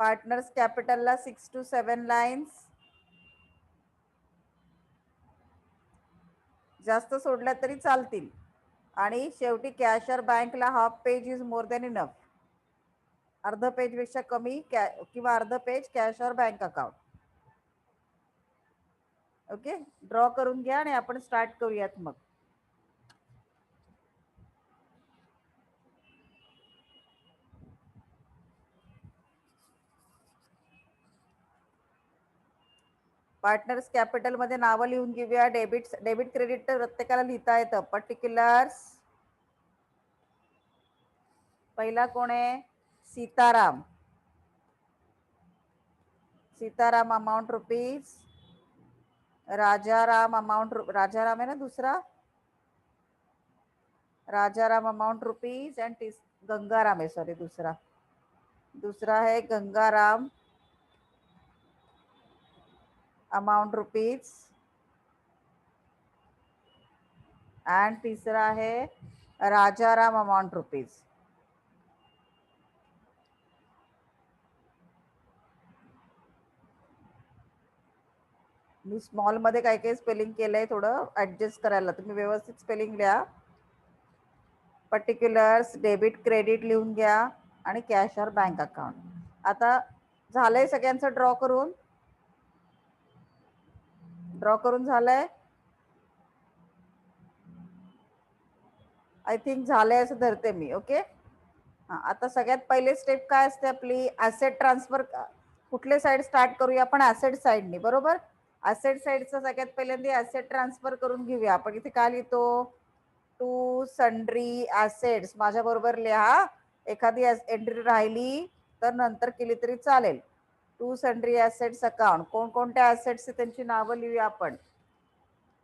Partners कॅपिटलला 6 to 7 lines. जास्त सोडल्या तरी चालतील. आणि शेवटी कॅशर बँकला half page is more than enough. अर्ध पेज पेक्षा कमी किंवा अर्ध page cash or bank account. Okay, draw करून घ्या आणि आपण स्टार्ट करूयात मग. पार्टनर्स कॅपिटल मध्ये नावं लिहून घेऊया. डेबिट क्रेडिट तर प्रत्येकाला लिहिता येतं. पर्टिक्युलर्स पहिला कोण आहे? Sitaram. Sitaram amount rupees. Rajaram amount, Rajaram आहे ना दुसरा, Rajaram amount rupees. End Gangaram है, सॉरी दूसरा है गंगाराम अमाउंट रुपीज. एंड तीसरा है राजाराम अमाउंट रुपीज. मी स्मॉल मध्ये काय काय स्पेलिंग केलंय, थोडं ऍडजस्ट करायला. तुम्ही व्यवस्थित स्पेलिंग लिहा. पर्टिक्युलर्स, डेबिट क्रेडिट लिहून घ्या आणि कॅश और बँक अकाउंट. आता झालंय सगळ्यांचं ड्रॉ करून झालंय. आय थिंक झालंय असं धरते मी. ओके, आता सगळ्यात पहिले स्टेप काय असते आपली? Asset transfer. कुठले साईड स्टार्ट करूया आपण? ऍसेट साईडनी, बरोबर. ऍसेट साईडचं सगळ्यात पहिल्यांदा ऍसेट ट्रान्सफर करून घेऊया आपण. इथे काय लिहितो? To sundry assets. माझ्या बरोबर लिहा. एखादी एंट्री राहिली तर नंतर केली तरी चालेल. To sundry assets account. कोणकोणत्या ऍसेट्स त्यांची नावं लिहूया आपण.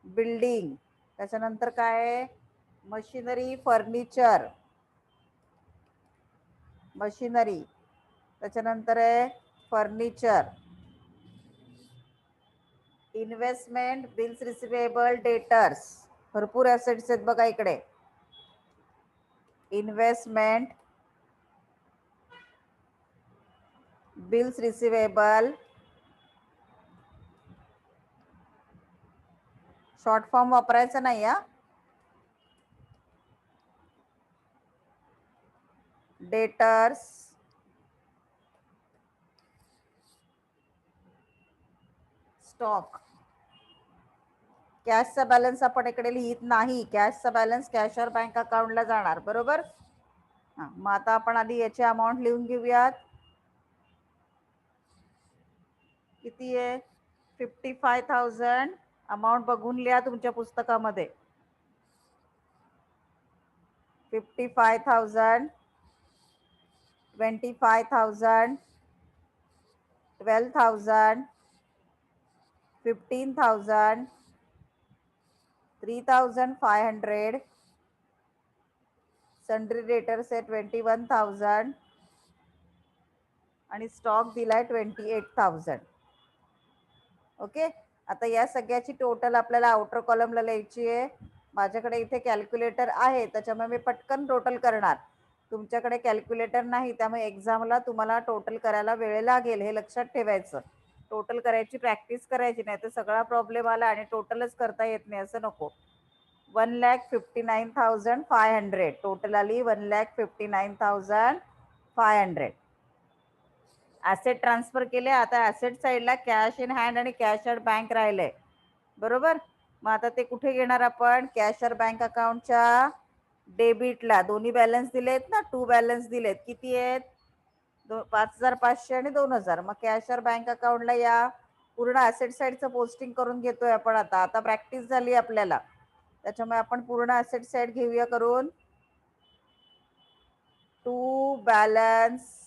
बिल्डिंग, त्याच्यानंतर काय? मशिनरी, फर्निचर, मशिनरी, त्याच्यानंतर आहे furniture. Investment, bills receivable, debtors. भरपूर ऍसेट्स आहेत बघा इकडे. Investment, bills receivable, short form वापरायचा नाही या. Debtors, stock. कॅशचा बॅलन्स आपण इकडे लिहित नाही. कॅशचा बॅलन्स कॅशर बँक अकाउंटला जाणार, बरोबर. मग आता आपण आधी याची अमाऊंट लिहून घेऊयात. किती आहे? 55,000. अमाऊंट बघून लिहा तुमच्या पुस्तकामध्ये. 55,000, 25,000, 12,000, 15,000, 3,500. सन्ड्री डेटर्स आहे 21,000 आणि स्टॉक दिलाय 28,000. ओके, आता या सगळ्याची टोटल आपल्याला आउटर कॉलमला लिहायची आहे. माझ्याकडे इथे कॅल्क्युलेटर आहे त्याच्यामुळे मी पटकन टोटल करणार. तुमच्याकडे कॅल्क्युलेटर नाही, त्यामुळे एक्झामला तुम्हाला टोटल करायला वेळ लागेल, हे लक्षात ठेवायचं. टोटल करायची प्रॅक्टिस करायची, नाही तर सगळा प्रॉब्लेम आला आणि टोटलच करता येत नाही असं नको. 1,59,500 टोटल आली. 1,59,500 ऍसेट ट्रान्सफर केले. आता ऍसेट साईडला कॅश इन हँड आणि कॅश ॲट बँक राहिलंय, बरोबर. मग आता ते कुठे घेणार आपण? कॅशर बँक अकाउंटच्या डेबिटला. दोन्ही बॅलन्स दिलेत ना, टू बॅलन्स दिलेत. किती आहेत? 5,500 आणि 2,000. मग कॅशर बँक अकाउंटला या. पूर्ण ऍसेट साईडचं पोस्टिंग करून घेतोय आपण. आता प्रॅक्टिस झाली आपल्याला, त्याच्यामुळे आपण पूर्ण ऍसेट साईड घेऊया करून. To balance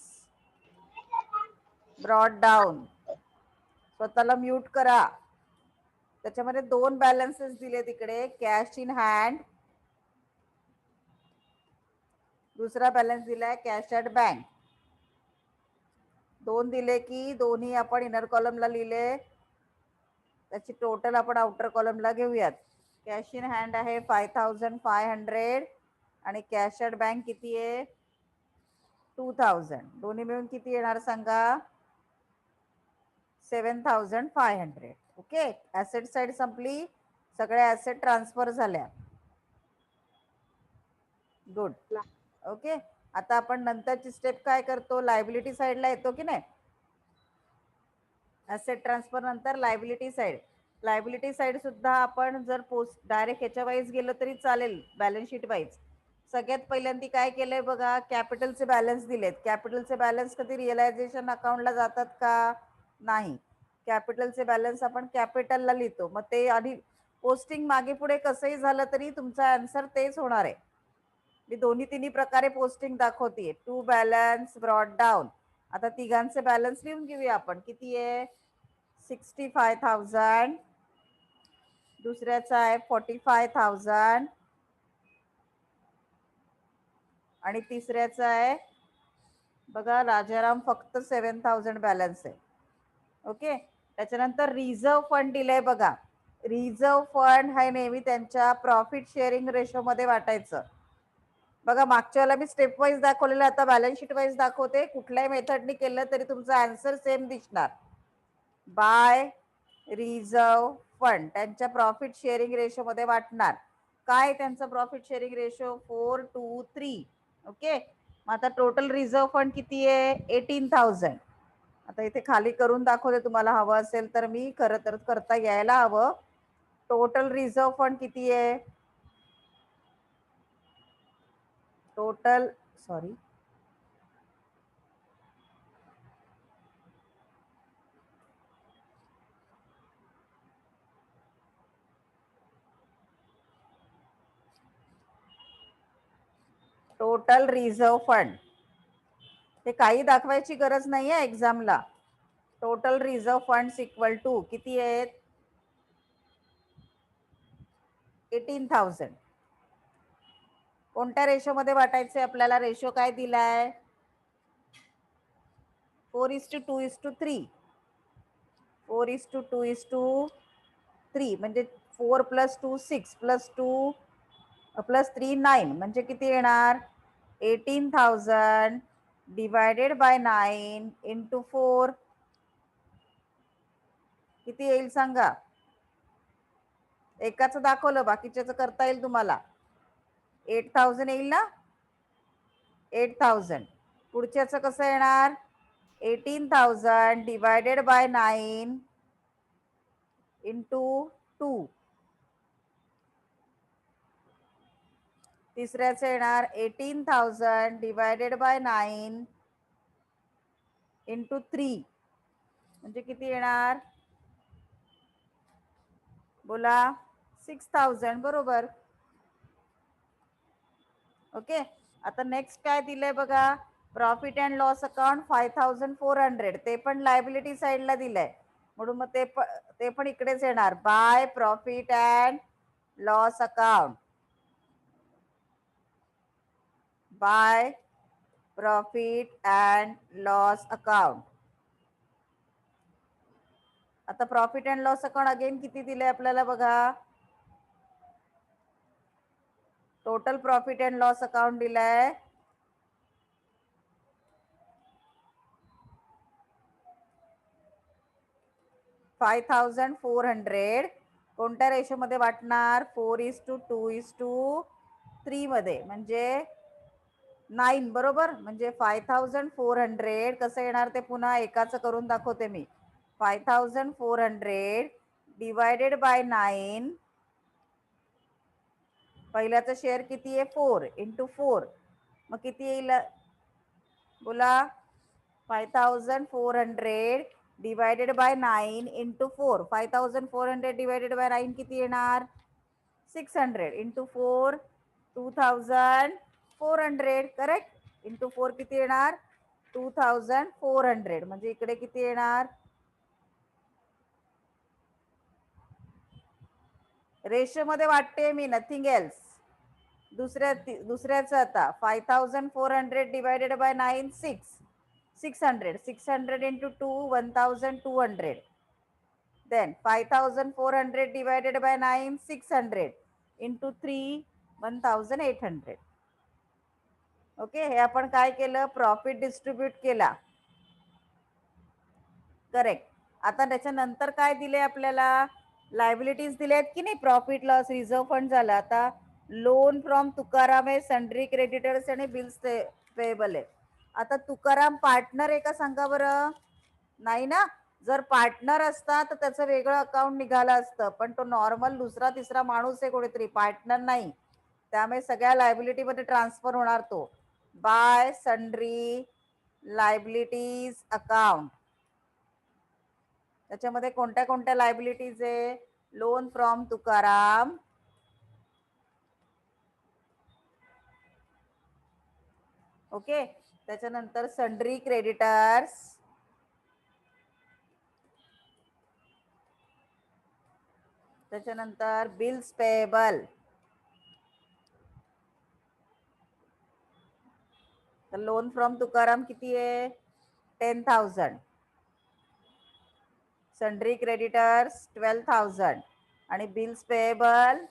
brought down. स्वतःला म्यूट करा. त्याच्यामध्ये 2 बॅलन्सेस दिले तिकडे. कॅश इन हँड, दुसरा बॅलन्स दिलाय कॅश ॲट बँक. 2 दिले की दोन्ही आपण इनर कॉलमला लिहिले. त्याची टोटल आपण आउटर कॉलमला घेऊयात. कॅश इन हँड आहे 5,500 आणि कॅश ॲट बँक किती आहे? 2,000. दोन्ही मिळून किती येणार सांगा? 7,500. ओके, ऍसेट साइड संपली, सगळ्या ऍसेट ट्रान्सफर झाल्या. गुड. ओके, आता आपण नंतरची स्टेप काय करतो, लायबिलिटी साइडला येतो की नाही. ऍसेट ट्रान्सफर नंतर लायबिलिटी साइड. लायबिलिटी साइड सुद्धा आपण जर पोस्ट डायरेक्ट ह्याच्या वाईज गेलो तरी चालेल, बॅलन्स शीट वाईज. सगळ्यात पहिल्यांदा काय केलंय बघा, कॅपिटलचे बॅलन्स दिलेत. कॅपिटलचे बॅलन्स कधी रिअलायझेशन अकाउंटला जातात का, नाही. कॅपिटलचे बॅलन्स आपण कॅपिटलला लिहितो. मग ते आधी पोस्टिंग मागे पुढे कसंही झालं तरी तुमचा आन्सर तेच होणार आहे. मी दोन्ही तिन्ही प्रकारे पोस्टिंग दाखवते. To balance, brought down. आता तिघांचे बॅलन्स लिहून घेऊया आपण. किती आहे, 65,000. दुसऱ्याचा आहे 45,000 आणि तिसऱ्याचा आहे बघा राजाराम, फक्त 7,000 बॅलन्स आहे. ओके, त्याच्यानंतर रिझर्व फंड दिलंय बघा. रिझर्व फंड हे नेहमी त्यांच्या प्रॉफिट शेअरिंग रेशो मध्ये वाटायचं. बघा मागच्या वेळेला मी स्टेप वाईज दाखवलेलं, आता बॅलन्स शीट वाईज दाखवते. कुठल्याही मेथडनी केलं तरी तुमचा आन्सर सेम दिसणार. बाय रिझर्व फंड त्यांच्या प्रॉफिट शेअरिंग रेशो मध्ये वाटणार. काय त्यांचं प्रॉफिट शेअरिंग रेशो, 4:3. ओके, मग आता टोटल रिझर्व फंड किती आहे, 18,000. आता इथे खाली करून दाखवते, तुम्हाला हवं असेल तर. मी खरं तर करता यायला हवं. टोटल रिझर्व फंड किती आहे, total sorry total reserve fund हे काही दाखवायची गरज नाही आहे एक्झामला. Total reserve fund equal to किती आहेत, 18,000. कोणत्या रेशो मध्ये वाटायचे आपल्याला, रेशो काय दिलाय, 4:2:3. 4:2:3 म्हणजे 4 + 2 6 + 2 + 3 9. म्हणजे किती येणार, 18,000 डिवायडेड बाय 9 इंटू 4. किती येईल सांगा. एकाच दाखवलं, बाकीच्याच करता येईल तुम्हाला. 8,000 येईल ना, 8,000. पुढच्याच कसं येणार, 18,000 डिवायडेड बाय 9 इंटू 2. तिसऱ्याच येणार 18,000 डिवायडेड बाय 9 इंटू 3. म्हणजे किती येणार, बोला, 6,000. बरोबर. ओके, आता नेक्स्ट काय दिलंय बघा, प्रॉफिट अँड लॉस अकाउंट 5,400. ते पण लायबिलिटी साइडला दिलंय, म्हणून मग ते पण इकडेच येणार. By profit and loss account, by profit and loss account. आता profit and loss account again किती दिले आपल्याला बघा, total profit and loss account दिलाय 5,400. कोणत्या रेशो मध्ये वाटणार, 4:2:3 मध्ये, म्हणजे 9. बरोबर. म्हणजे 5,400 कसं येणार ते पुन्हा एकाच करून दाखवते मी. 5,400 डिवायडेड बाय 9. पहिल्याचं शेअर किती आहे, 4 इंटू 4. मग किती येईल, बोला, 5,400 divided by 9 into 4. 5,400 divided by 9 किती येणार, 600 इंटू 4 2,400. करेक्ट. इंटू 4 किती येणार, 2,400. म्हणजे इकडे किती येणार, रेशो मध्ये वाटते मी, नथिंग एल्स. दुसऱ्याचं आता 5,400 divided by 9 600. 600 into 2 1,200. Then 5,400 divided by 9 600 into 3 1,800. Okay, हे आपण काय केलं, प्रॉफिट डिस्ट्रीब्यूट केला. करेक्ट. आता त्याच्यानंतर काय दिले आपल्याला, लायबिलिटीज दिले आहेत की नाही, प्रॉफिट लॉस रिझर्व्ह फंड झाला. आता लोन फ्रॉम तुकाराम आहे, सन्ड्री क्रेडिटर्स आणि बिल्स पेएबल आहे. आता तुकाराम पार्टनर आहे का सांगा बरं, नाही ना. जर पार्टनर असता तर त्याचं वेगळं अकाउंट निघालं असतं, पण तो नॉर्मल दुसरा तिसरा माणूस आहे कोणीतरी, पार्टनर नाही. त्यामुळे सगळ्या लायबिलिटी मध्ये ट्रान्सफर होणार तो बाय सन्ड्री लायबिलिटीज अकाउंट. त्याच्यामध्ये कोणत्या कोणत्या लायबिलिटीज आहे, लोन फ्रॉम तुकाराम, ओके. त्याच्यानंतर सन्ड्री क्रेडिटर्स, त्याच्यानंतर बिल्स पेएबल. तर लोन फ्रॉम तुकाराम किती आहे, 10,000. सन्ड्री क्रेडिटर्स 12,000 आणि bills payable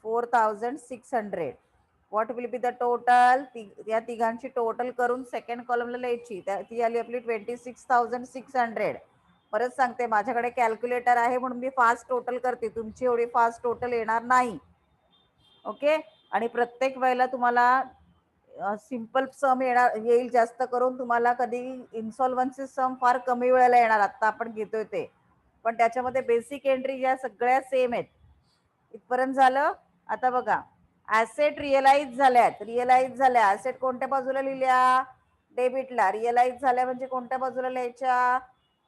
4,600. What will be the total, या तिघांची टोटल करून सेकंड कॉलमला लिहायची. ती आली आपली 26,600. परत सांगते, माझ्याकडे कॅल्क्युलेटर आहे म्हणून मी फास्ट टोटल करते, तुमची एवढी फास्ट टोटल येणार नाही, ओके. आणि प्रत्येक वेळेला तुम्हाला सिंपल सम येईल जास्त करून, तुम्हाला कधी इन्सॉल्वन्सी सम फार कमी वेळेला येणार, आता आपण घेतोय ते. पण त्याच्यामध्ये बेसिक एंट्री या सगळ्या सेम आहेत. इथपर्यंत झालं. आता बघा, ऍसेट रिअलाइज झाल्यात, रिअलाइज झाल्या. ऍसेट कोणत्या बाजूला लिहिल्या, डेबिटला. रिअलाइज झाल्या म्हणजे कोणत्या बाजूला लिहायच्या,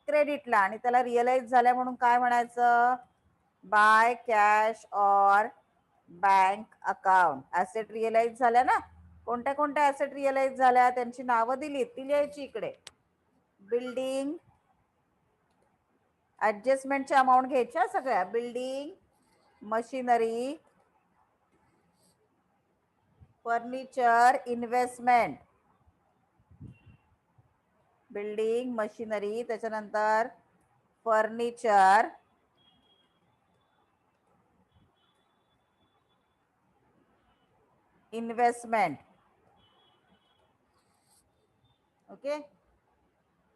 क्रेडिटला. आणि त्याला रिअलाइज झाल्या म्हणून काय म्हणायचं, by cash or bank account. Asset realise झाल्या ना, कोणत्या कोणत्या ऍसेट रिअलाइज झाल्या त्यांची नावं दिली, ती लिहायची इकडे. बिल्डिंग, ऍडजस्टमेंटच्या अमाऊंट घ्यायच्या सगळ्या, building, machinery, furniture, investment. Building, machinery, त्याच्यानंतर फर्निचर, इन्व्हेस्टमेंट, ओके.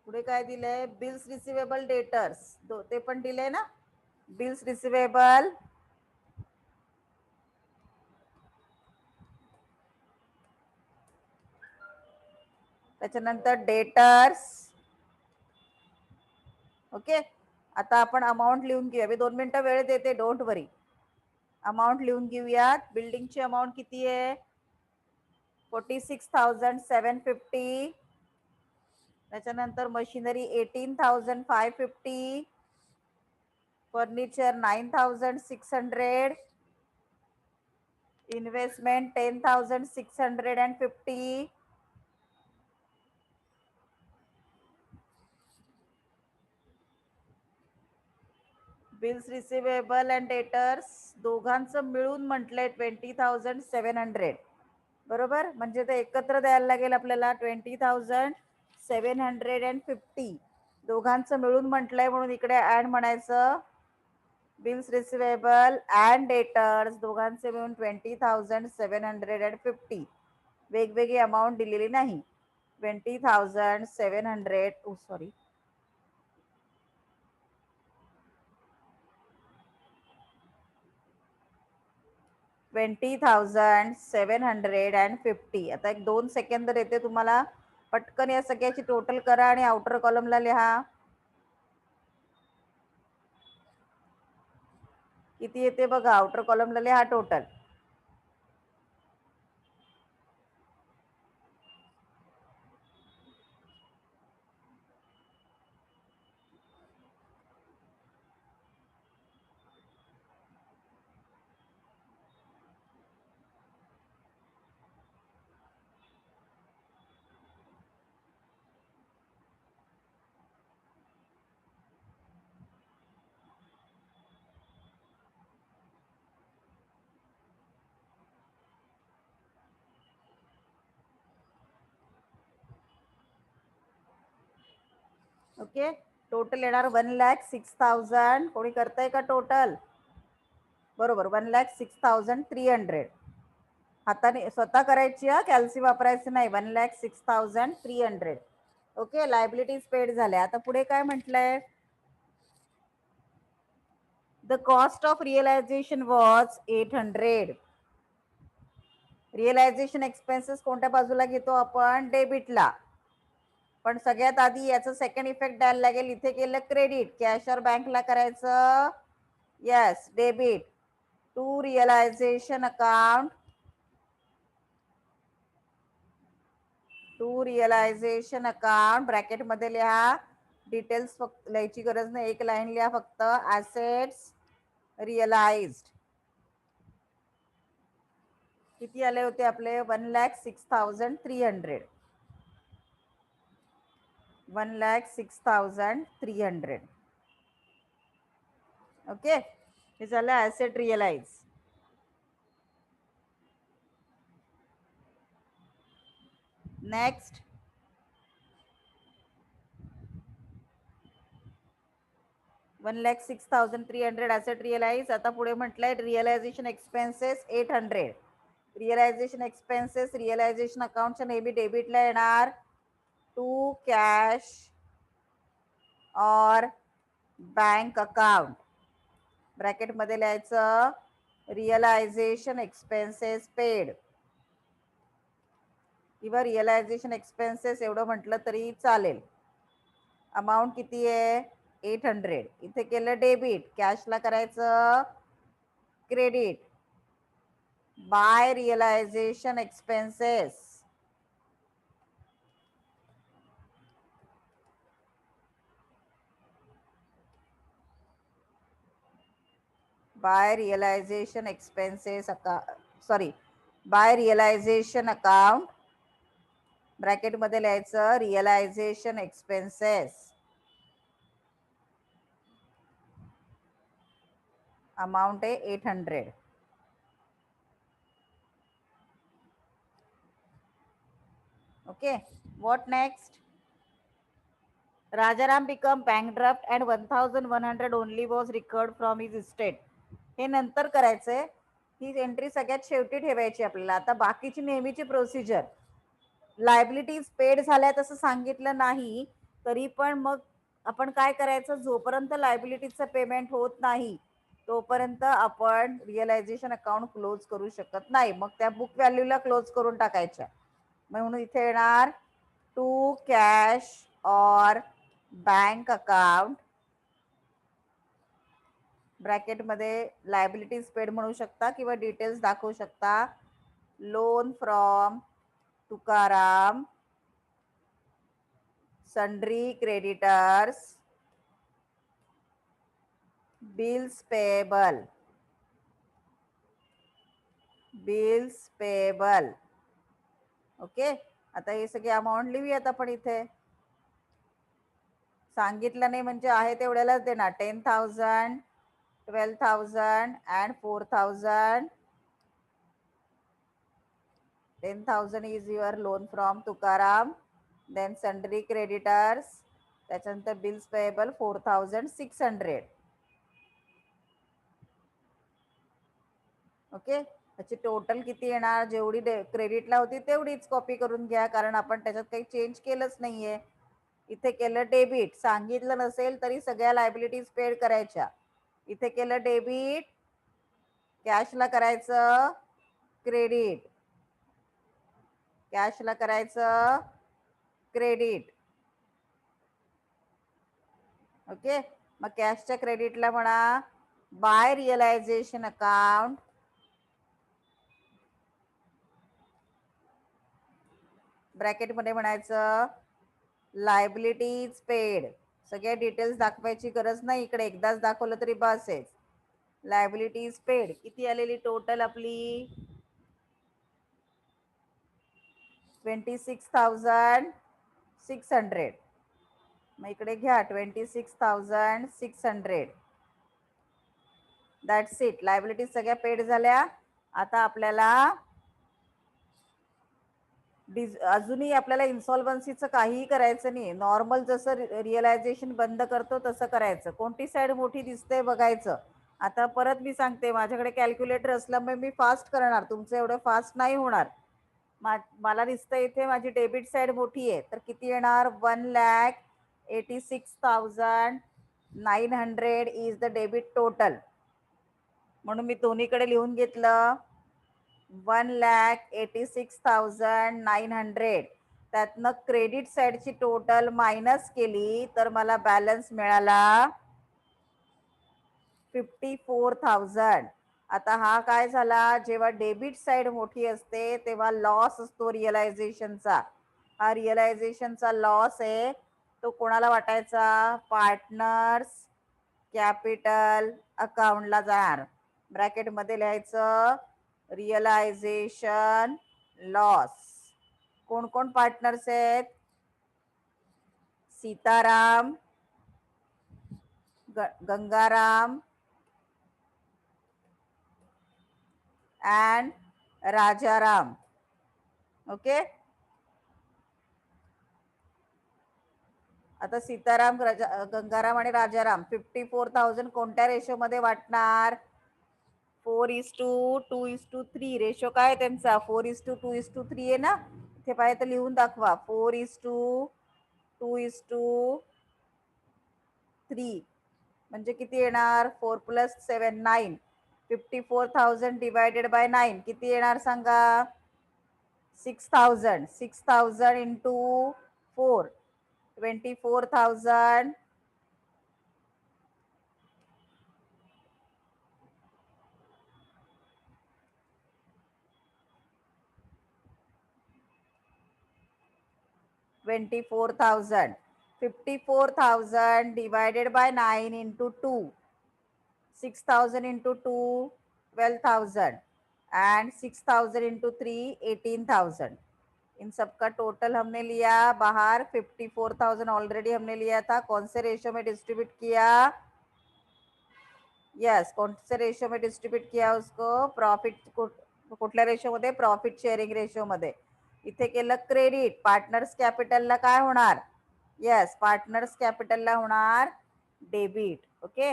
पुढे काय दिलंय, बिल्स रिसिवेबल डेटर्स, ते पण दिलंय ना, बिल्स रिसिवेबल, त्याच्यानंतर डेटर्स, ओके. आता आपण अमाऊंट लिहून घेऊया, मी 2 मिनिटं वेळ देते, डोंट वरी. अमाऊंट लिहून घेऊयात. बिल्डिंगची अमाऊंट किती आहे, 46,750. त्याच्यानंतर machinery 18,550, furniture 9,600, investment 10,650, bills receivable and debtors दोघांचं मिळून म्हटलंय 20,700, बरोबर. म्हणजे ते एकत्र द्यायला लागेल आपल्याला 20,750. दोघांचं मिळून म्हटलंय म्हणून इकडे ऍड म्हणायचं, बिल्स रिसिवेबल अँड डेटर्स दोघांचे मिळून 20,750. वेगवेगळी अमाऊंट दिलेली नाही. 20,700, सॉरी, 20,750. आता एक 2 सेकंद देते तुम्हाला, पटकन या सगळ्याची टोटल करा आणि आउटर कॉलमला लिहा किती येते बघा. आउटर कॉलमला लिहा टोटल. ओके. टोटल येणार 1,06,000. कोणी करताय का टोटल, बरोबर, 1,06,300. हाताने स्वतः करायची, हा कॅल्सी वापरायचं नाही. 1,06,300. ओके. लायबिलिटीज पेड झाल्या. आता पुढे काय म्हटलंय, The cost of realization was 800. Realisation expenses कोणत्या बाजूला घेतो आपण? डेबिटला. पण सगळ्यात आधी याचा सेकंड इफेक्ट द्यायला लागेल. इथे केलं क्रेडिट, कॅशर बँकला करायचं yes debit to realisation account. To realisation account bracket मध्ये लिहा. डिटेल्स फक्त लिहायची गरज नाही, एक लाईन लिहा फक्त. ॲसेट्स रिअलाइज्ड किती आले होते आपले? 1,06,300. 1,06,300. ओके, हे झालं asset realise. Next 1,06,300 asset realise. आता पुढे म्हटलंय realisation expenses 800. Realisation expenses realisation अकाउंटच्या नेहमी डेबिटला येणार. To cash or bank account ब्रॅकेटमध्ये लिहायचं रिअलायझेशन एक्सपेन्सेस पेड किंवा रिअलायझेशन एक्सपेन्सेस एवढं म्हटलं तरी चालेल. अमाऊंट किती आहे? 800. इथे केलं डेबिट, कॅशला करायचं credit by realisation expenses. By realisation expenses sorry by realisation account ब्रॅकेटमध्ये लिहायचं रिअलायझेशन एक्सपेन्सेस. अमाऊंट आहे 800. Okay, what next? Rajaram become bank draft and 1,100 only was recovered from his estate. हे नंतर करायचंय, ही एंट्री सगळ्यात शेवटी ठेवायची आपल्याला. आता बाकीची नेहमीची प्रोसिजर. लायबिलिटीज पेड झाल्या तसं सांगितलं नाही तरी पण मग आपण काय करायचं, जोपर्यंत लायबिलिटीजचं पेमेंट होत नाही तोपर्यंत आपण रिअलायझेशन अकाउंट क्लोज करू शकत नाही. मग त्या बुक व्हॅल्यूला क्लोज करून टाकायच्या. म्हणून इथे येणार to cash or bank account ब्रॅकेटमध्ये liabilities paid म्हणू शकता किंवा डिटेल्स दाखवू शकता. Loan from Tukaram, sundry creditors, bills payable. Bills payable. Okay, आता हे सगळे अमाऊंट लिहूयात आपण. इथे सांगितलं नाही म्हणजे आहे तेवढ्यालाच देणार. 10,000, 12,000 and 4,000. 10,000 is your loan from Tukaram, then sundry creditors, त्याच्यानंतर bills payable 4,600. ओके, त्याची टोटल किती येणार? जेवढी क्रेडिटला होती तेवढीच कॉपी करून घ्या, कारण आपण त्याच्यात काही चेंज केलंच नाहीये. इथे केलं डेबिट, सांगितलं नसेल तरी सगळ्या लायबिलिटीज पेड करायच्या. इथे केलं डेबिट, कॅशला करायचं क्रेडिट, कॅशला करायचं क्रेडिट. ओके, मग कॅशच्या क्रेडिटला म्हणा बाय रिअलायझेशन अकाउंट ब्रॅकेटमध्ये म्हणायचं लायबिलिटीज पेड. सगळ्या डिटेल्स दाखवायची गरज नाही, इकडे एकदाच दाखवलं तरी बस आहे. लायबिलिटीज पेड किती आलेली टोटल आपली? 26,600. मग इकडे घ्या 26,600. That's it. लायबिलिटीज सगळ्या पेड झाल्या. आता आपल्याला अजूनही आपल्याला इन्सॉल्वन्सीचं काहीही करायचं नाही. नॉर्मल जसं रिअलायझेशन बंद करतो तसं करायचं. कोणती साईड मोठी दिसते बघायचं. आता परत मी सांगते, माझ्याकडे कॅल्क्युलेटर असल्यामुळे मी फास्ट करणार, तुमचं एवढं फास्ट नाही होणार. मला दिसतं इथे माझी डेबिट साईड मोठी आहे, तर किती येणार? 1,86,900 इज द डेबिट टोटल. म्हणून मी दोन्हीकडे लिहून घेतलं 1,86,900. त्यातनं क्रेडिट साईडची टोटल मायनस केली तर मला बॅलन्स मिळाला 54,000. आता हा काय झाला, जेव्हा डेबिट साइड मोठी असते तेव्हा लॉस असतो रिअलायझेशनचा. हा रिअलायझेशनचा लॉस आहे तो कोणाला वाटायचा, पार्टनर्स कॅपिटल अकाउंटला जाणार. ब्रॅकेट मध्ये लिहायचं रिअलायझेशन लॉस. कोण कोण पार्टनर्स आहेत, सीताराम, गंगाराम and राजाराम. ओके, आता सीताराम, गंगाराम आणि राजाराम 54,000 कोणत्या रेशो मध्ये वाटणार, 4:2:3 रेशो काय त्यांचा, 4:2:3 आहे ना. इथे पाहिजे तर लिहून दाखवा, 4:2:3 म्हणजे किती येणार, 4 + 7 9. 54,000 डिवायडेड बाय 9 किती येणार सांगा, 6,000. 6,000 into 4 24,000. 24,000. 54,000 divided by 9 into 2. 6,000 into 2 12,000 and 6,000 into 3 18,000. In सबका टोटल हमने लिया बाहर 54,000 ऑलरेडी हमने लिया था. कौन से रेशो में डिस्ट्रीब्यूट किया, यस कौन से रेशो में डिस्ट्रीब्यूट किया उसको, प्रॉफिट कुठल्या रेशो मध्ये, प्रॉफिट शेअरिंग रेशो मध्ये. इथे केलं क्रेडिट, पार्टनर्स कॅपिटलला काय होणार, यस पार्टनर्स कॅपिटलला होणार डेबिट. ओके,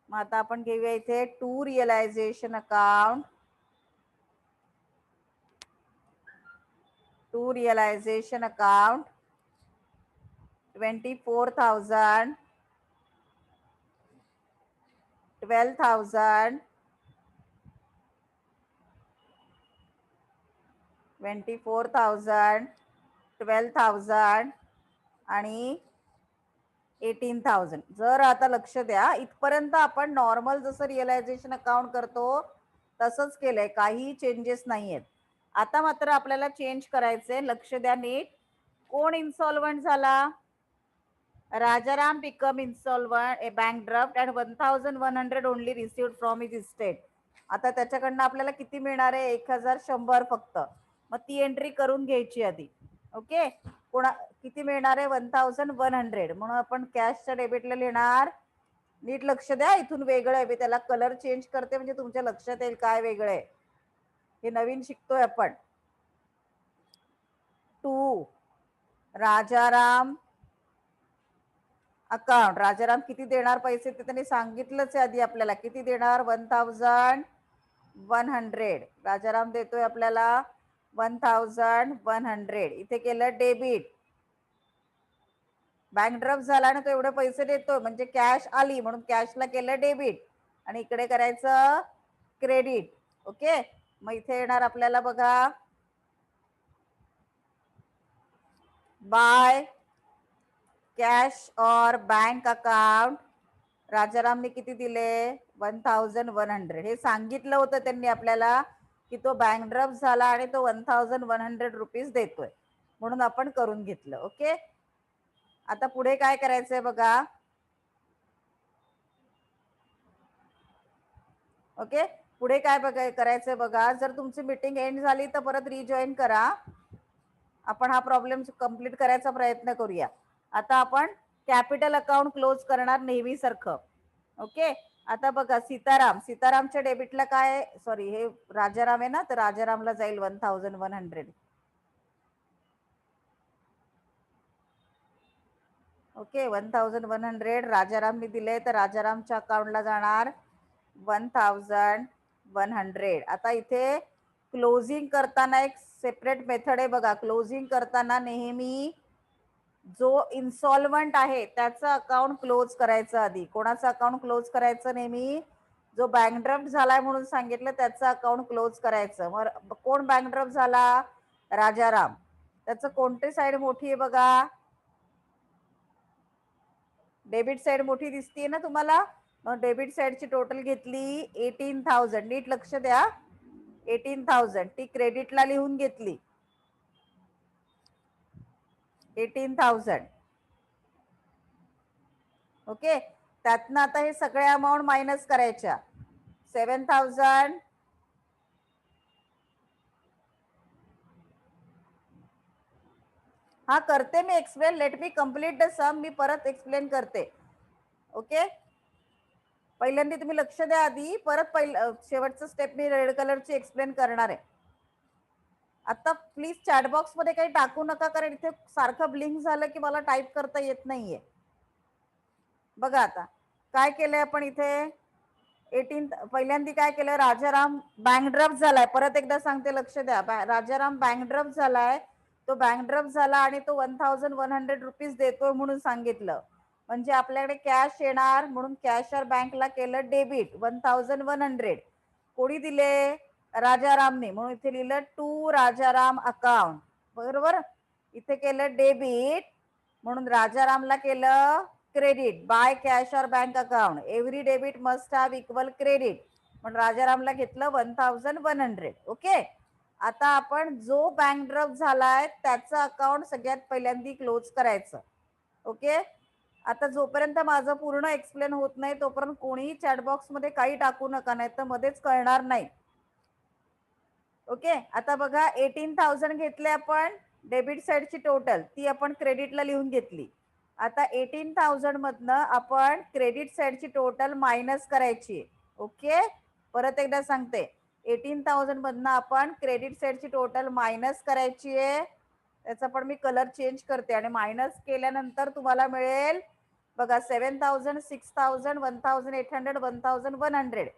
मग आता आपण घेऊया इथे to realisation account. To realisation account 24,000 12,000 24,000 12,000 आणि 18,000. जर आता लक्ष द्या, इथपर्यंत आपण नॉर्मल जसं रिअलायझेशन अकाउंट करतो तसंच केलंय, काही चेंजेस नाही आहेत. आता मात्र आपल्याला चेंज करायचंय, लक्ष द्या नीट. कोण इन्सॉल्वंट झाला, Rajaram become insolvent, a bank draft and 1,100 only received from his estate. आता त्याच्याकडनं आपल्याला किती मिळणार आहे, 1,100 फक्त. मग ती एंट्री करून घ्यायची आधी. ओके, कोणा किती मिळणार आहे, 1,100. म्हणून आपण कॅशच्या डेबिटला लिहिणार, नीट लक्ष द्या, इथून वेगळं आहे, मी त्याला कलर चेंज करते म्हणजे तुमच्या लक्षात येईल काय वेगळं आहे. हे नवीन शिकतोय आपण. टू राजाराम अकाउंट, राजाराम किती देणार पैसे ते त्यांनी सांगितलंच आहे आधी आपल्याला, किती देणार, 1,100. राजाराम देतोय आपल्याला 1,100. इथे केलं डेबिट, बँक ड्राफ्ट झाला ना, तो एवढे पैसे देतोय म्हणजे कॅश आली म्हणून कॅशला केलं डेबिट आणि इकडे करायचं क्रेडिट. ओके, मग इथे येणार आपल्याला बघा by cash or bank account. राजारामने किती दिले, 1,100. हे सांगितलं होतं त्यांनी आपल्याला की तो बँक ड्राफ्ट झाला आणि तो 1,100 रुपीज देतोय म्हणून आपण करून घेतलं. ओके, आता पुढे काय करायचंय बघा. ओके, पुढे काय करायचंय बघा. जर तुमची मीटिंग एंड झाली तर परत रिजॉईन करा, आपण हा प्रॉब्लेम कंप्लीट करायचा प्रयत्न करूया. आता आपण कॅपिटल अकाउंट क्लोज करणार नेहमी सारखं. ओके, आता बघा सीताराम, सीतारामच्या डेबिटला काय, सॉरी हे राजाराम आहे ना, तर राजारामला जाईल 1,100. ओके, 1,100 राजारामने दिले तर राजारामच्या अकाउंटला जाणार 1,100. आता इथे क्लोजिंग करताना एक सेपरेट मेथड आहे बघा. क्लोजिंग करताना नेहमी जो इन्सॉल्वंट आहे त्याचं अकाउंट क्लोज करायचं आधी. कोणाचं अकाउंट क्लोज करायचं, नेहमी जो बँकड्रफ्ट झालाय म्हणून सांगितलं त्याचं अकाउंट क्लोज करायचं. मग कोण बँकड्रफ्ट झाला? राजाराम. त्याचं कोणती साईड मोठी आहे बघा? डेबिट साईड मोठी दिसतीये ना तुम्हाला? मग डेबिट साईडची टोटल घेतली 18,000. नीट लक्ष द्या, 18,000 ती क्रेडिटला लिहून घेतली. 18,000. ओके. त्यातनं आता हे सगळे अमाऊंट मायनस करायच्या. 7,000 हा करते मी explain. Let me complete the sum. मी परत एक्सप्लेन करते. ओके. पहिल्यांदा तुम्ही लक्ष द्या आधी, परत शेवटचं स्टेप मी रेड कलरची एक्सप्लेन करणार आहे. आता प्लीज चॅटबॉक्स मध्ये काही टाकू नका, कारण इथे सारखं ब्लिंक झालं की मला टाईप करता येत नाहीये. बघा आता काय केलंय आपण इथे. पहिल्यांदा काय केलं, राजाराम बँकड्रफ्ट झालाय. परत एकदा सांगते, लक्ष द्या. राजाराम बँकड्रफ्ट झालाय. तो बँकड्रफ्ट झाला आणि तो 1,100 रुपीज देतोय म्हणून सांगितलं. म्हणजे आपल्याकडे कॅश येणार, म्हणून कॅशर बँकला केलं डेबिट 1,100. कोणी दिले? राजारामने. म्हणून इथे लिहिलं टू राजाराम अकाउंट. बरोबर. इथे केलं डेबिट, म्हणून राजारामला केलं credit by cash or bank account. Every debit must have equal credit. म्हणून राजारामला घेतलं 1,100. ओके. आता आपण जो बँक ड्रफ्ट झालाय त्याचं अकाउंट सगळ्यात पहिल्यांदा क्लोज करायचं. ओके. आता जोपर्यंत माझं पूर्ण एक्सप्लेन होत नाही तोपर्यंत कोणीही चॅटबॉक्स मध्ये काही टाकू नका, नाही तर मध्येच कळणार नाही. ओके. आता बघा 18,000 घेतले आपण. डेबिट साईडची टोटल ती आपण क्रेडिटला लिहून घेतली. आता 18,000 मधनं आपण क्रेडिट साईडची टोटल मायनस करायची. ओके. परत एकदा सांगते, 18,000 मधनं आपण क्रेडिट साईडची टोटल मायनस करायची आहे. त्याचा पण मी कलर चेंज करते. आणि मायनस केल्यानंतर तुम्हाला मिळेल बघा 7,000, 6,000, 1,800, 1,100.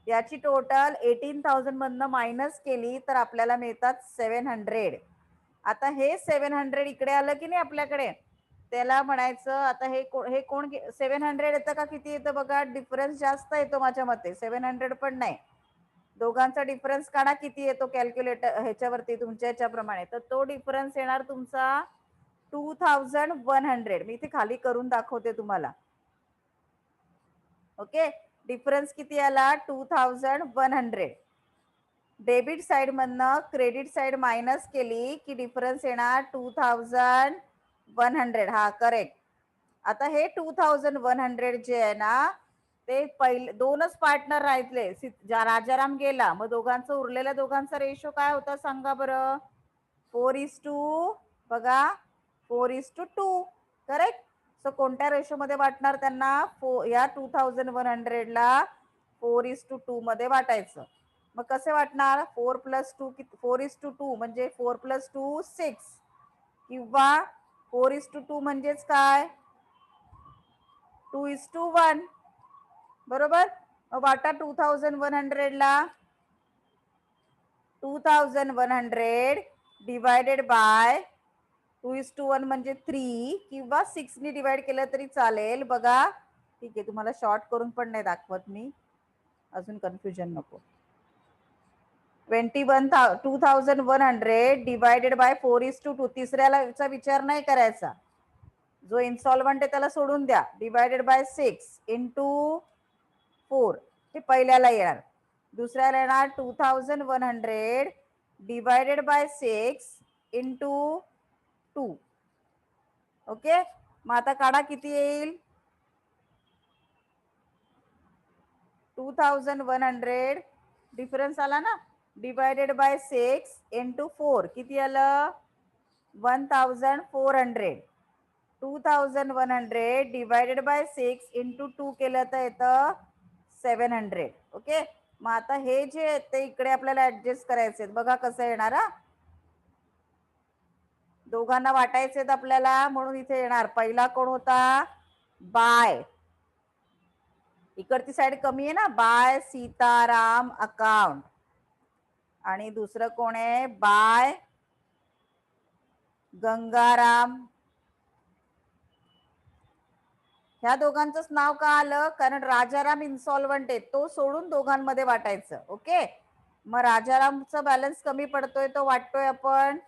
याची टोटल 18,000 मधनं मायनस केली तर आपल्याला मिळतात 700. आता हे 700 इकडे आलं की नाही आपल्याकडे, त्याला म्हणायचं आता हे कोण 700 येतं का किती येतं बघा. डिफरन्स जास्त येतो माझ्या मते, 700 पण नाही. दोघांचा डिफरन्स काढा किती येतो कॅल्क्युलेटर ह्याच्यावरती तुमच्या ह्याच्याप्रमाणे. तर तो डिफरन्स येणार तुमचा 2,100. मी इथे खाली करून दाखवते तुम्हाला. ओके. डिफरन्स किती आला? 2,100. डेबिट साइड मधनं क्रेडिट साइड मायनस केली की डिफरन्स येणार 2,100. हा करेक्ट. आता हे 2,100 जे आहे ना, ते पहिले दोनच पार्टनर राहिले. राजाराम गेला, मग दोघांचं उरलेल्या दोघांचा रेशो काय होता सांगा बरं. 4:2. बघा 4:2. करेक्ट. सो कोणत्या रेशो मध्ये वाटणार त्यांना? या 2,100 ला 4:2 मध्ये वाटायचं. मग कसे वाटणार? 4 + 2 4:2 म्हणजे 4 + 2 6. किंवा 4:2 म्हणजेच काय? 2:1. बरोबर. वाटा 2,100 ला. 2,100 डिवायडेड बाय 2:1 म्हणजे 3 किंवा 6 ने डिवाइड केलं तरी चालेल. बघा ठीक आहे, तुम्हाला शॉर्ट करून पण नाही दाखवत मी, अजून कन्फ्युजन नको. 2,100 डिवायडेड बाय 4:2. तिसऱ्याचा विचार नाही करायचा, जो इन्सॉल्वंट आहे त्याला सोडून द्या. डिवायडेड बाय 6 इंटू 4 हे पहिल्याला येणार. दुसऱ्याला येणार 2,100 डिवायडेड बाय 6 इंटू 2. ओके. मग आता काढा किती येईल. 2,100 डिफरन्स आला ना, डिवायडेड बाय 6 इंटू 4 किती आलं? 1,400. 2,100 डिवायडेड बाय 6 इंटू 2 केलं तर येतं 700. ओके. मग आता हे जे ते इकडे आपल्याला ऍडजस्ट करायचे. बघा कसं येणार. हा दोघांना वाटायचे आपल्याला, म्हणून इथे येणार. पहिला कोण होता? बाय. इकडची साइड कमी आहे ना, बाय सीताराम अकाउंट. आणि दुसरं कोण आहे? बाय गंगाराम. ह्या दोघांचंच नाव का आलं, कारण राजाराम इन्सॉल्वंट आहे, तो सोडून दोघांमध्ये वाटायचं. ओके, मग राजारामचा बॅलन्स कमी पडतोय, तो वाटतोय आपण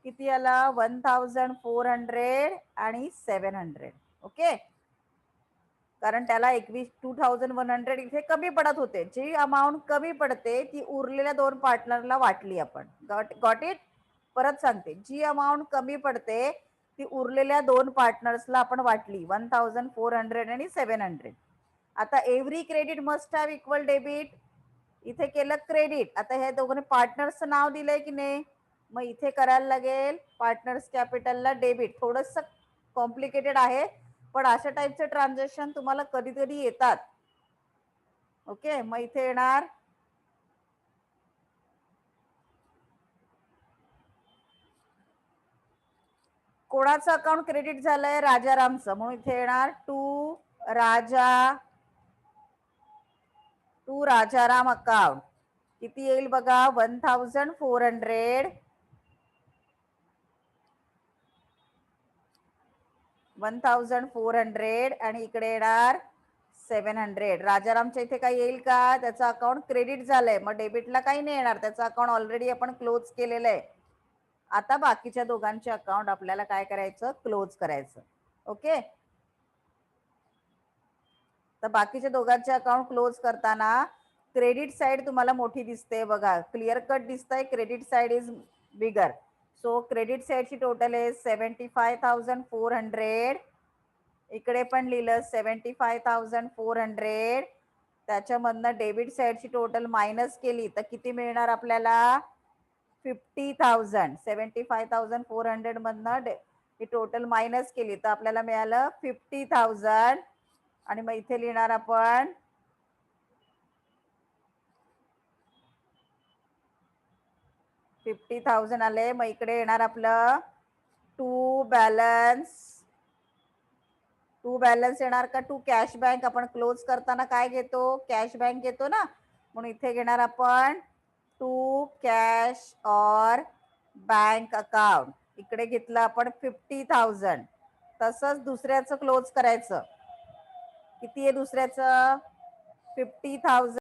किती आला, 1400 आणि 700. ओके, कारण त्याला 2100 इथे कमी पडत होते. जी अमाऊंट कमी पडते ती उरलेल्या दोन पार्टनरला वाटली आपण. Got it. परत सांगते, जी अमाऊंट कमी पडते ती उरलेल्या दोन पार्टनर्सला आपण वाटली, 1400 आणि 700. आता every credit must have equal debit. इथे केलं क्रेडिट. आता हे दोघांनी पार्टनर्सचं नाव दिलंय की नाही, मग इथे करायला लागेल पार्टनर्स कॅपिटलला डेबिट. थोडस कॉम्प्लिकेटेड आहे, पण अशा टाईपचे ट्रान्झॅक्शन तुम्हाला कधी कधी येतात. ओके, मग इथे येणार कोणाचं अकाउंट क्रेडिट झालंय, राजारामचं, म्हणून इथे येणार टू राजाराम अकाउंट. किती येईल बघा, 1400 आणि इकडे येणार 700. राजारामच्या इथे काय येईल का, त्याचं अकाउंट क्रेडिट झालंय, मग डेबिटला काही नाही येणार, त्याचं अकाउंट ऑलरेडी आपण क्लोज केलेलं आहे. आता बाकीच्या दोघांचे अकाउंट आपल्याला काय करायचं, क्लोज करायचं. ओके, तर बाकीच्या दोघांचे अकाउंट क्लोज करताना क्रेडिट साइड तुम्हाला मोठी दिसते बघा, क्लिअर कट दिसतंय, credit side is bigger. So credit साइडची टोटल आहे 75,400. इकडे पण लिहिलं 75,400. त्याच्यामधनं डेबिट साइडची टोटल मायनस केली तर किती मिळणार आपल्याला, 50,000. 75,400 मधनं ही टोटल मायनस केली तर आपल्याला मिळालं 50,000. आणि मग इथे लिहिणार आपण 50,000 आले. मग इकडे येणार आपलं टू बॅलन्स येणार का, टू कॅश बँक. आपण क्लोज करताना काय घेतो, कॅश बँक घेतो ना, म्हणून इथे घेणार आपण to cash or bank account. इकडे घेतलं आपण 50,000. तसंच दुसऱ्याचं क्लोज करायचं. किती आहे दुसऱ्याचं, 50,000.